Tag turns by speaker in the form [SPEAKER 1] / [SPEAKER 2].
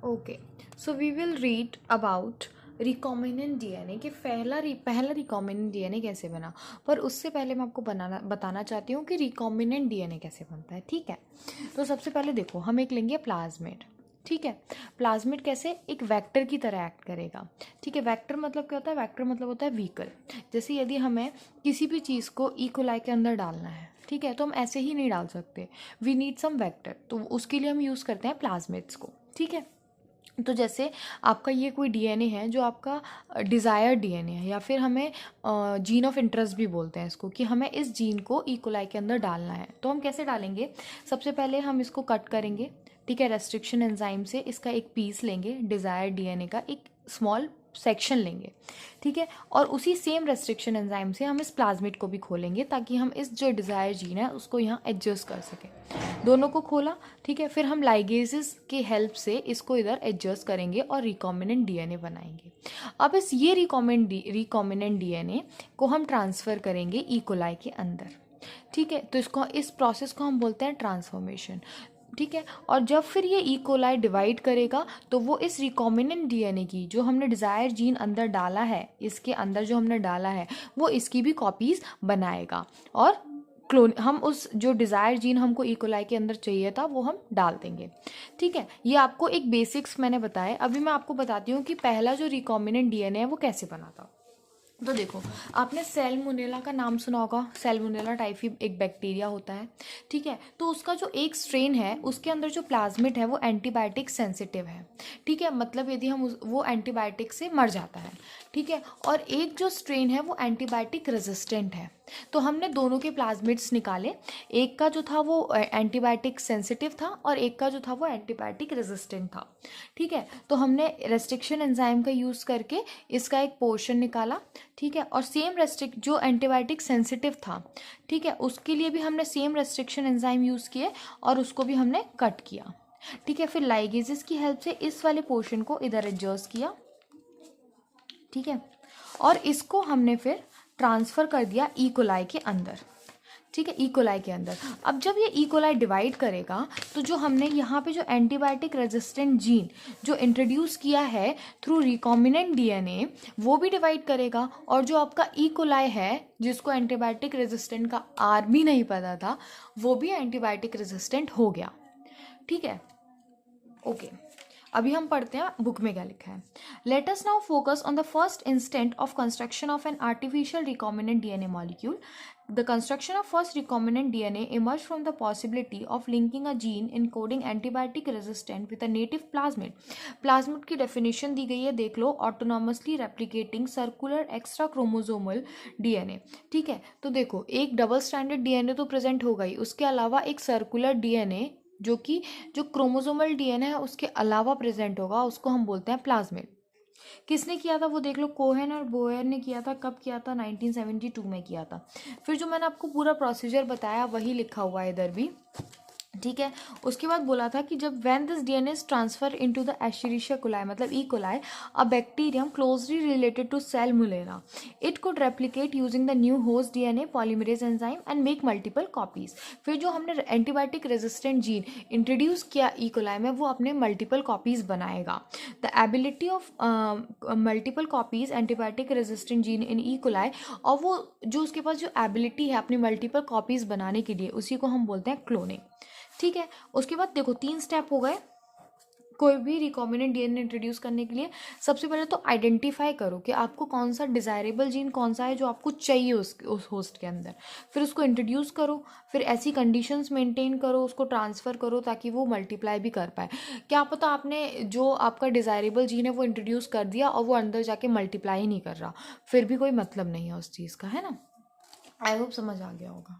[SPEAKER 1] Okay, so we will read about recombinant DNA कि पहला recombinant DNA कैसे बना। पर उससे पहले मैं आपको बताना चाहती हूँ कि रिकॉम्बिनेंट डीएनए कैसे बनता है। ठीक है, तो सबसे पहले देखो, हम एक लेंगे प्लाज्मिड। ठीक है, प्लाज्मिड कैसे, एक वेक्टर की तरह एक्ट करेगा। ठीक है, वेक्टर मतलब क्या होता है, वेक्टर मतलब होता है व्हीकल। जैसे यदि हमें किसी भी चीज़ को इकोलाई के अंदर डालना है, ठीक है, तो हम ऐसे ही नहीं डाल सकते, वी नीड सम वेक्टर, तो उसके लिए हम यूज़ करते हैं प्लाज्मिड्स को। ठीक है, तो जैसे आपका ये कोई डीएनए है जो आपका डिज़ायर डीएनए है, या फिर हमें जीन ऑफ इंटरेस्ट भी बोलते हैं इसको, कि हमें इस जीन को इकोलाई के अंदर डालना है। तो हम कैसे डालेंगे, सबसे पहले हम इसको कट करेंगे। ठीक है, रेस्ट्रिक्शन एंजाइम से इसका एक पीस लेंगे, डिज़ायर डीएनए का एक स्मॉल सेक्शन लेंगे। ठीक है, और उसी सेम रेस्ट्रिक्शन एंजाइम से हम इस प्लाज्मिड को भी खोलेंगे, ताकि हम इस जो डिज़ायर जीन है उसको यहाँ एडजस्ट कर सकें। दोनों को खोला, ठीक है, फिर हम लाइगेजेस की हेल्प से इसको इधर एडजस्ट करेंगे और रिकॉम्बिनेंट डीएनए बनाएंगे। अब ये रिकॉम्बिनेंट डीएनए को हम ट्रांसफ़र करेंगे इकोलाई के अंदर। ठीक है, तो इस प्रोसेस को हम बोलते हैं ट्रांसफॉर्मेशन। ठीक है, और जब फिर ये इकोलाई डिवाइड करेगा तो वो इस रिकॉम्बिनेंट डीएनए की जो हमने डिज़ायर जीन अंदर डाला है, इसके अंदर जो हमने डाला है, वो इसकी भी कॉपीज़ बनाएगा, और हम उस जो डिज़ायर जीन हमको इकोलाई के अंदर चाहिए था वो हम डाल देंगे। ठीक है, ये आपको एक बेसिक्स मैंने बताया। अभी मैं आपको बताती हूँ कि पहला जो रिकॉम्बिनेंट डीएनए है वो कैसे बना था। तो देखो, आपने सैल्मोनेला का नाम सुना होगा। सैल्मोनेला टाइफी एक बैक्टीरिया होता है। ठीक है, तो उसका जो एक स्ट्रेन है उसके अंदर जो प्लाज्मिड है वो एंटीबायोटिक सेंसिटिव है। ठीक है, मतलब यदि हम वो एंटीबायोटिक से मर जाता है। ठीक है, और एक जो स्ट्रेन है वो एंटीबायोटिक रेजिस्टेंट है। तो हमने दोनों के प्लाज्मिड्स निकाले, एक का जो था वो एंटीबायोटिक सेंसिटिव था और एक का जो था वो एंटीबायोटिक रेजिस्टेंट था। ठीक है, तो हमने रेस्ट्रिक्शन एंजाइम का यूज़ करके इसका एक पोर्शन निकाला। ठीक है, और सेम जो एंटीबायोटिक सेंसिटिव था, ठीक है, उसके लिए भी हमने सेम रेस्ट्रिक्शन एंजाइम यूज़ किए और उसको भी हमने कट किया। ठीक है, फिर लाइगेजेस की हेल्प से इस वाले पोर्शन को इधर एडजस्ट किया। ठीक है, और इसको हमने फिर ट्रांसफ़र कर दिया इकोलाई के अंदर। ठीक है, इकोलाई के अंदर। अब जब ये इकोलाई डिवाइड करेगा तो जो हमने यहाँ पे जो एंटीबायोटिक रेजिस्टेंट जीन जो इंट्रोड्यूस किया है थ्रू रिकॉम्बिनेंट डीएनए, वो भी डिवाइड करेगा, और जो आपका इकोलाई है जिसको एंटीबायोटिक रेजिस्टेंट का आर भी नहीं पता था, वो भी एंटीबायोटिक रेजिस्टेंट हो गया। ठीक है, ओके, अभी हम पढ़ते हैं बुक में क्या लिखा है। Let us now focus on the first instant of construction of an artificial recombinant DNA molecule. The construction of first recombinant DNA emerged from the possibility of linking a gene encoding antibiotic resistant with a native plasmid. Plasmid की definition दी गई है, देख लो, autonomously replicating circular extra chromosomal DNA. ठीक है, तो देखो, एक double standard DNA तो प्रेजेंट हो गई, उसके अलावा एक सर्कुलर डीएनए जो कि जो क्रोमोसोमल डीएनए है उसके अलावा प्रेजेंट होगा, उसको हम बोलते हैं प्लाज्मिड। किसने किया था वो देख लो, कोहेन और बोयर ने किया था। कब किया था, 1972 में किया था। फिर जो मैंने आपको पूरा प्रोसीजर बताया वही लिखा हुआ है इधर भी। ठीक है, उसके बाद बोला था कि जब when this DNA is transfer into the Escherichia coli, मतलब E coli, a bacterium closely related to salmonella, it could replicate using the new host DNA polymerase enzyme and make multiple copies. फिर जो हमने antibiotic resistant gene introduce किया E coli में, वो अपने multiple copies बनाएगा। The ability of multiple copies antibiotic resistant gene in E coli, और वो जो उसके पास जो एबिलिटी है अपनी मल्टीपल कॉपीज बनाने के लिए, उसी को हम बोलते हैं क्लोनिंग। ठीक है, उसके बाद देखो 3 स्टेप हो गए कोई भी रिकॉम्बिनेंट डीएनए इंट्रोड्यूस करने के लिए। सबसे पहले तो आइडेंटिफाई करो कि आपको कौन सा डिज़ायरेबल जीन कौन सा है जो आपको चाहिए उस होस्ट के अंदर। फिर उसको इंट्रोड्यूस करो, फिर ऐसी कंडीशंस मेंटेन करो, उसको ट्रांसफ़र करो ताकि वो मल्टीप्लाई भी कर पाए। क्या पता आपने जो आपका डिज़ायरेबल जीन है वो इंट्रोड्यूस कर दिया और वो अंदर जाके मल्टीप्लाई ही नहीं कर रहा, फिर भी कोई मतलब नहीं है उस चीज़ का, है ना। आई होप समझ आ गया होगा।